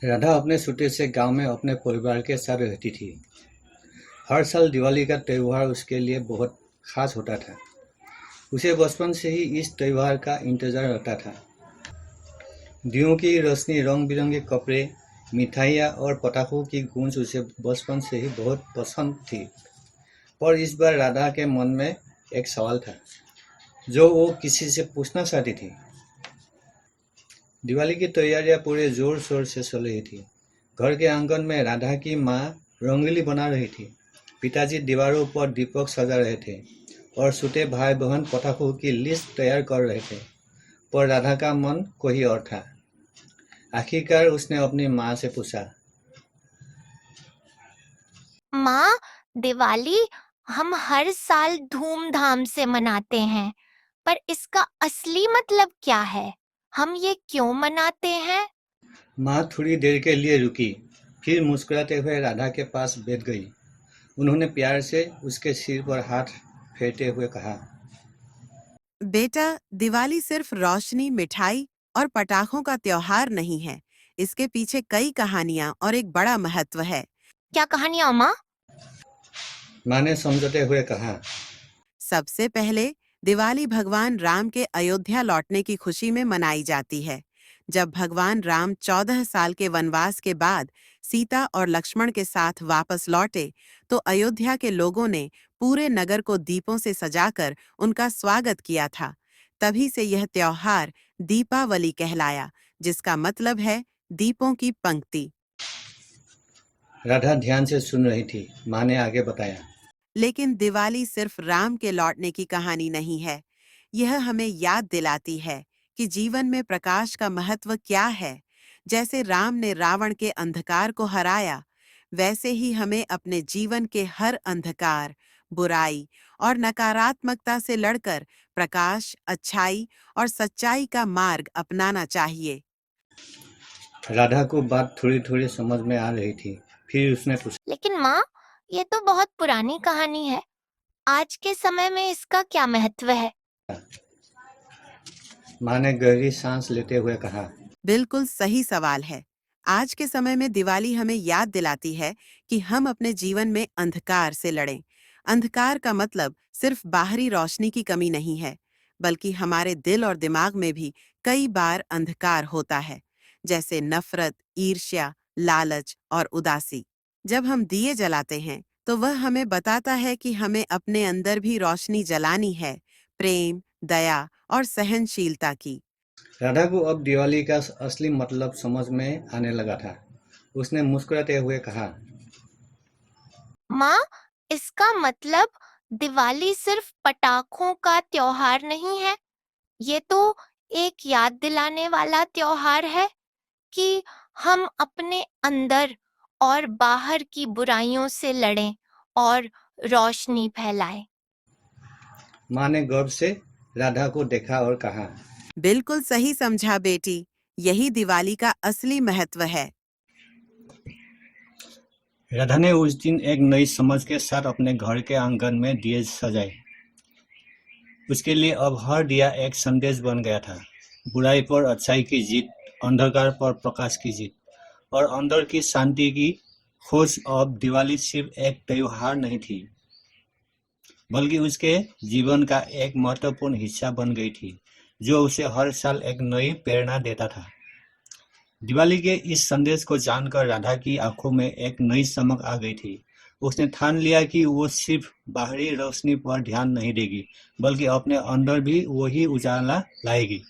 राधा अपने छोटे से गांव में अपने परिवार के साथ रहती थी। हर साल दिवाली का त्योहार उसके लिए बहुत खास होता था। उसे बचपन से ही इस त्योहार का इंतजार रहता था। दियों की रोशनी, रंग बिरंगे कपड़े, मिठाइयाँ और पटाखों की गूंज उसे बचपन से ही बहुत पसंद थी। पर इस बार राधा के मन में एक सवाल था, जो वो किसी से पूछना चाहती थी। दिवाली की तैयारियां पूरे जोर शोर से चल रही थी। घर के आंगन में राधा की माँ रंगोली बना रही थी। पिताजी दीवारों पर दीपक सजा रहे थे और छोटे भाई बहन पटाखों की लिस्ट तैयार कर रहे थे। पर राधा का मन कोई और था। आखिरकार उसने अपनी माँ से पूछा, माँ, दिवाली हम हर साल धूमधाम से मनाते हैं, पर इसका असली मतलब क्या है? हम ये क्यों मनाते हैं? माँ थोड़ी देर के लिए रुकी, फिर मुस्कुराते हुए राधा के पास बैठ गई। उन्होंने प्यार से उसके सिर पर हाथ फेरते हुए कहा, बेटा, दिवाली सिर्फ रोशनी, मिठाई और पटाखों का त्योहार नहीं है। इसके पीछे कई कहानियां और एक बड़ा महत्व है। क्या कहानियाँ माँ? माँ ने समझाते हुए कहा, सबसे पहले दिवाली भगवान राम के अयोध्या लौटने की खुशी में मनाई जाती है। जब भगवान राम 14 साल के वनवास के बाद सीता और लक्ष्मण के साथ वापस लौटे, तो अयोध्या के लोगों ने पूरे नगर को दीपों से सजाकर उनका स्वागत किया था। तभी से यह त्योहार दीपावली कहलाया, जिसका मतलब है दीपों की पंक्ति। राधा ध्यान से सुन रही थी। माँ ने आगे बताया, लेकिन दिवाली सिर्फ राम के लौटने की कहानी नहीं है। यह हमें याद दिलाती है कि जीवन में प्रकाश का महत्व क्या है। जैसे राम ने रावण के अंधकार को हराया, वैसे ही हमें अपने जीवन के हर अंधकार, बुराई और नकारात्मकता से लड़कर प्रकाश, अच्छाई और सच्चाई का मार्ग अपनाना चाहिए। राधा को बात थोड़ी थोड़ी समझ में आ रही थी। फिर उसने पूछा, लेकिन माँ, ये तो बहुत पुरानी कहानी है। आज के समय में इसका क्या महत्व है? माँ ने गहरी सांस लेते हुए कहा, बिल्कुल सही सवाल है। आज के समय में दिवाली हमें याद दिलाती है कि हम अपने जीवन में अंधकार से लड़ें। अंधकार का मतलब सिर्फ बाहरी रोशनी की कमी नहीं है, बल्कि हमारे दिल और दिमाग में भी कई बार अंधकार होता है, जैसे नफरत, ईर्ष्या, लालच और उदासी। जब हम दिए जलाते हैं, तो वह हमें बताता है कि हमें अपने अंदर भी रोशनी जलानी है, प्रेम, दया और सहनशीलता की। राधा को अब दिवाली का असली मतलब समझ में आने लगा था। उसने मुस्कुराते हुए कहा, माँ, इसका मतलब दिवाली सिर्फ पटाखों का त्योहार नहीं है। ये तो एक याद दिलाने वाला त्योहार है कि हम अपने अंदर और बाहर की बुराइयों से लड़ें और रोशनी फैलाएं। माँ ने गर्व से राधा को देखा और कहा, बिल्कुल सही समझा बेटी, यही दिवाली का असली महत्व है। राधा ने उस दिन एक नई समझ के साथ अपने घर के आंगन में दिए सजाए। उसके लिए अब हर दिया एक संदेश बन गया था। बुराई पर अच्छाई की जीत, अंधकार पर प्रकाश की जीत और अंदर की शांति की खोज। अब दिवाली सिर्फ एक त्योहार नहीं थी, बल्कि उसके जीवन का एक महत्वपूर्ण हिस्सा बन गई थी, जो उसे हर साल एक नई प्रेरणा देता था। दिवाली के इस संदेश को जानकर राधा की आंखों में एक नई चमक आ गई थी। उसने ठान लिया कि वो सिर्फ बाहरी रोशनी पर ध्यान नहीं देगी, बल्कि अपने अंदर भी वही उजाला लाएगी।